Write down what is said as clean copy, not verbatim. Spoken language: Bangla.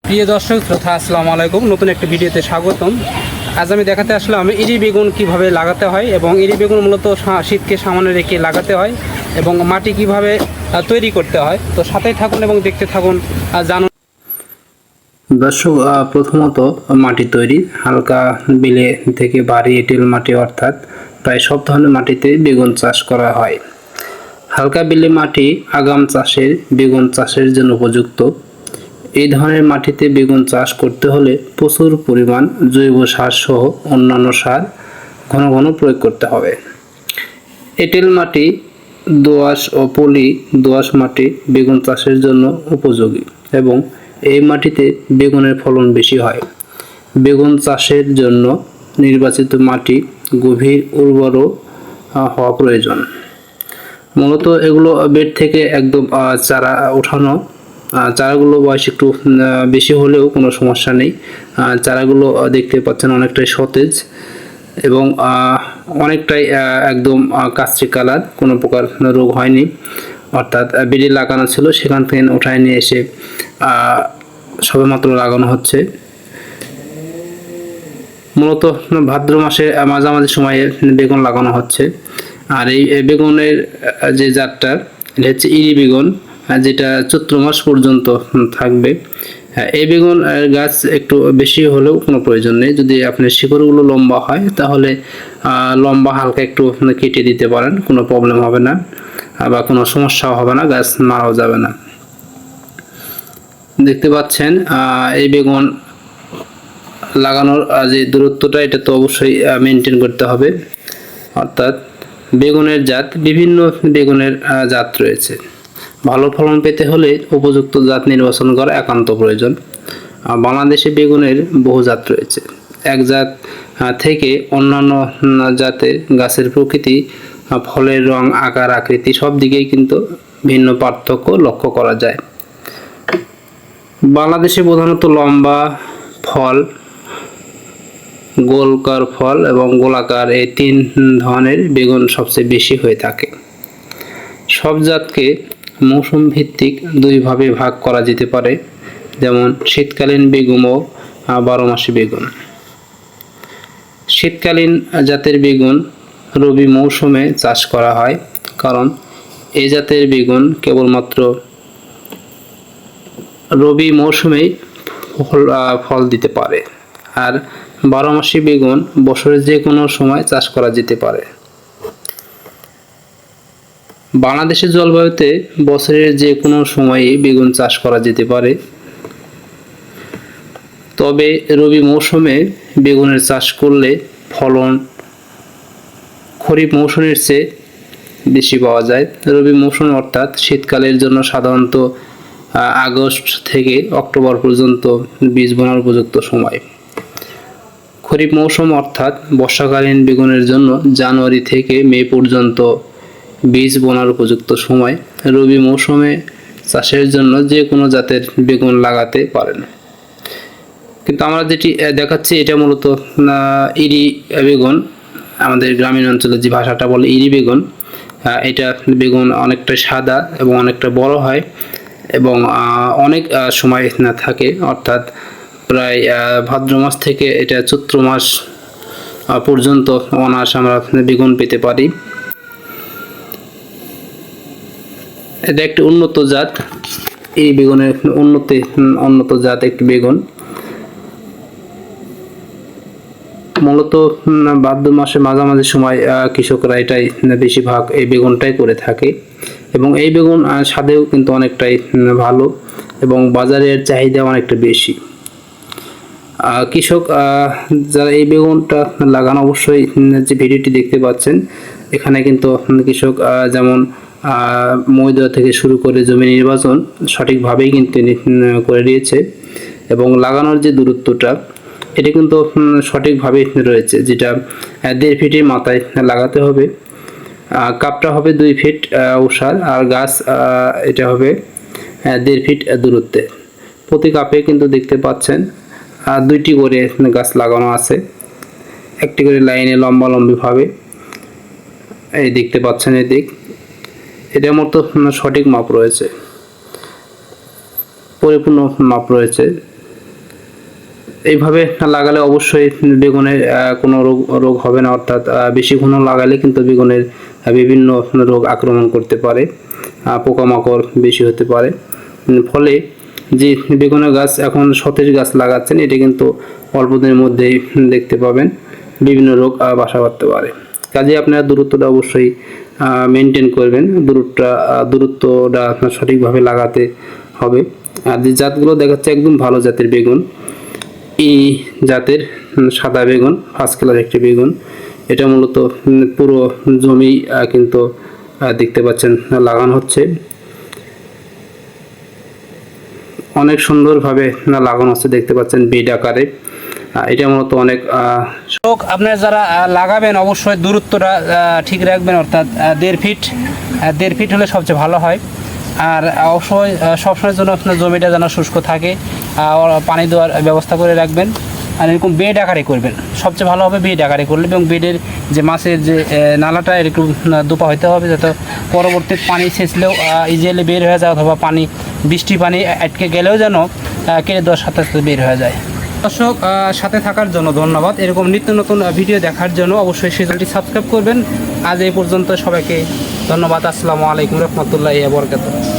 প্রিয় দর্শক শ্রোতা, আসসালামু আলাইকুম। নতুন একটি ভিডিওতে স্বাগতম। আজ আমি দেখাতে আসলাম ইরি বেগুন কিভাবে লাগাতে হয় এবং ইরি বেগুন মূলত শীতকে সামনে রেখে লাগাতে হয় এবং মাটি কিভাবে তৈরি করতে হয়। তো সাথেই থাকুন এবং দেখতে থাকুন, জানুন। দর্শক, প্রথমত মাটি তৈরি। হালকা বিলে থেকে ভারী এঁটেল মাটি অর্থাৎ প্রায় সব ধরনের মাটিতে বেগুন চাষ করা হয়। হালকা বিলে মাটি আগাম বেগুন চাষের জন্য উপযুক্ত। এই ধরনের মাটিতে বেগুন চাষ করতে হলে প্রচুর পরিমাণ জৈব সার সহ অন্যান্য সার ঘন ঘন প্রয়োগ করতে হবে। এঁটেল মাটি, দোআঁশ ও পলি দোআঁশ মাটি বেগুন চাষের জন্য উপযোগী এবং এই মাটিতে বেগুনের ফলন বেশি হয়। বেগুন চাষের জন্য নির্বাচিত মাটি গভীর উর্বর হওয়া প্রয়োজন। মূলত এগুলো বেড থেকে একদম চারা ওঠানো। চারাগুলো বয়স একটু বেশি হলেও কোনো সমস্যা নেই। চারাগুলো দেখতে পাচ্ছেন অনেকটাই সতেজ এবং অনেকটাই একদম কাস্ট্রি কালার, কোনো প্রকার রোগ হয়নি। অর্থাৎ বেডে লাগানো ছিল, সেখান থেকে উঠায় নিয়ে এসে সবেমাত্র লাগানো হচ্ছে। মূলত ভাদ্র মাসে মাঝামাঝি সময়ে বেগুন লাগানো হচ্ছে। আর এই বেগুনের যে জাতটা, এটা হচ্ছে ইরি বেগুন, যেটা চৈত্র মাস পর্যন্ত থাকবে। এই বেগুন গাছ একটু বেশি হলেও কোনো প্রয়োজন নেই। যদি আপনার শিকড়গুলো লম্বা হয় তাহলে লম্বা হালকা একটু কেটে দিতে পারেন, কোনো প্রবলেম হবে না বা কোনো সমস্যাও হবে না, গাছ মারাও যাবে না। দেখতে পাচ্ছেন এই বেগুন লাগানোর যে দূরত্বটা, এটা তো অবশ্যই মেনটেন করতে হবে। অর্থাৎ বেগুনের জাত, বিভিন্ন বেগুনের জাত রয়েছে। ভালো ফলন পেতে হলে উপযুক্ত জাত নির্বাচন করা একান্ত প্রয়োজন। বাংলাদেশে বেগুনের বহু জাত রয়েছে। এক জাত থেকে অন্যান্য জাতের গাছের প্রকৃতি, ফলের রং, আকার, আকৃতি সব দিকেই কিন্তু ভিন্ন পার্থক্য লক্ষ্য করা যায়। বাংলাদেশে প্রধানত লম্বা ফল, গোলকার ফল এবং গোলাকার, এই তিন ধরনের বেগুন সবচেয়ে বেশি হয়ে থাকে। সব জাতকে মৌসুম ভিত্তিক দুইভাবে ভাগ করা যেতে পারে, যেমন শীতকালীন বেগুন ও বারোমাসি বেগুন। শীতকালীন জাতের বেগুন রবি মৌসুমে চাষ করা হয়, কারণ এই জাতের বেগুন কেবলমাত্র রবি মৌসুমেই ফল দিতে পারে। আর বারোমাসি বেগুন বছরের যে কোনো সময় চাষ করা যেতে পারে। বাংলাদেশের জলবায়ুতে বছরের যে কোনো সময়ে বেগুন চাষ করা যেতে পারে, তবে রবি মৌসুমে বেগুনের চাষ করলে ফলন খরিফ মৌসুমের চেয়ে বেশি পাওয়া যায়। রবি মৌসুম অর্থাৎ শীতকালের জন্য সাধারণত আগস্ট থেকে অক্টোবর পর্যন্ত বীজ বোনার উপযুক্ত সময়। খরিফ মৌসুম অর্থাৎ বর্ষাকালীন বেগুনের জন্য জানুয়ারি থেকে মে পর্যন্ত বীজ বোনার উপযুক্ত সময়। রবি মৌসুমে চাষের জন্য যে কোনো জাতের বেগুন লাগাতে পারেন। কিন্তু আমরা যেটি দেখাচ্ছি এটা মূলত ইরি বেগুন। আমাদের গ্রামীণ অঞ্চলে যে ভাষাটা বলে ইরি বেগুন, এটা বেগুন অনেকটা সাদা এবং অনেকটা বড় হয় এবং অনেক সময় না থাকে। অর্থাৎ প্রায় ভাদ্র মাস থেকে এটা চৈত্র মাস পর্যন্ত অনায়াসে আমরা বেগুন পেতে পারি। এটা একটি উন্নত জাত। এই বেগুনের উন্নত জাত একটি বেগুন। মূলত ভাদ্র মাসে মাঝামাঝি সময় কৃষকরা এটাই বেশিরভাগ এই বেগুনটাই করে থাকে এবং এই বেগুন স্বাদেও কিন্তু অনেকটাই ভালো এবং বাজারের চাহিদা অনেকটা বেশি। কৃষক যারা এই বেগুনটা লাগান, অবশ্যই যে ভিডিওটি দেখতে পাচ্ছেন এখানে কিন্তু কৃষক যেমন ময়দা থেকে শুরু করে জমি নির্বাচন সঠিকভাবেই কিন্তু করে দিয়েছে এবং লাগানোর যে দূরত্বটা, এটা কিন্তু সঠিকভাবে রয়েছে, যেটা 1.5 ফিটের মাথায় লাগাতে হবে। কাপটা হবে 2 ফিট ওসার আর গাছ এটা হবে 1.5 ফিট দূরত্বে। প্রতি কাপে কিন্তু দেখতে পাচ্ছেন 2টি করে গাছ লাগানো আছে, একটি করে লাইনে লম্বালম্বিভাবে। এই দেখতে পাচ্ছেন এদিক, এটার মতো সঠিক মাপ রয়েছে, পরিপূর্ণ মাপ রয়েছে। এইভাবে লাগালে অবশ্যই বেগুনের কোনো রোগ হবে না, অর্থাৎ বেশি ঘন লাগালে কিন্তু বেগুনের বিভিন্ন রোগ আক্রমণ করতে পারে, পোকামাকড় বেশি হতে পারে। ফলে যে বেগুনের গাছ এখন সতেজ গাছ লাগাচ্ছেন, এটা কিন্তু অল্প দিনের মধ্যেই দেখতে পাবেন বিভিন্ন রোগ বাসা বাঁধতে পারে। কাজে আপনারা দূরত্বটা অবশ্যই মেনটেন করবেন, দূরত্বটা আপনার সঠিকভাবে লাগাতে হবে। আর যে জাতগুলো দেখাচ্ছে একদম ভালো জাতের বেগুন, এই জাতের সাদা বেগুন, ফার্স্ট ক্লাস একটি বেগুন। এটা মূলত পুরো জমি কিন্তু দেখতে পাচ্ছেন লাগানো হচ্ছে, অনেক সুন্দরভাবে লাগানো হচ্ছে, দেখতে পাচ্ছেন বেড আকারে। এটা মূলত অনেক শোক। আপনারা যারা লাগাবেন অবশ্যই দূরত্বটা ঠিক রাখবেন, অর্থাৎ 1.5 ফিট হলে সবচেয়ে ভালো হয়। আর অবশ্যই সবসময়ের জন্য আপনার জমিটা যেন শুষ্ক থাকে, পানি দেওয়ার ব্যবস্থা করে রাখবেন। আর এরকম বেড আকারে করবেন, সবচেয়ে ভালো হবে বেড আকারে করলে। এবং বেডের যে মাছের যে নালাটা এরকম দুপা হতে হবে, যাতে পরবর্তী পানি সেচলেও ইজিলি বের হয়ে যায়, অথবা পানি বৃষ্টি পানি আটকে গেলেও যেন কেটে দেওয়ার সাথে সাথে বের হয়ে যায়। দর্শক, সাথে থাকার জন্য ধন্যবাদ। এরকম নিত্য নতুন ভিডিও দেখার জন্য অবশ্যই চ্যানেলটি সাবস্ক্রাইব করবেন। আজ এই পর্যন্ত, সবাইকে ধন্যবাদ। আসসালামু আলাইকুম রহমতুল্লাহি ওয়া বারাকাতুহু।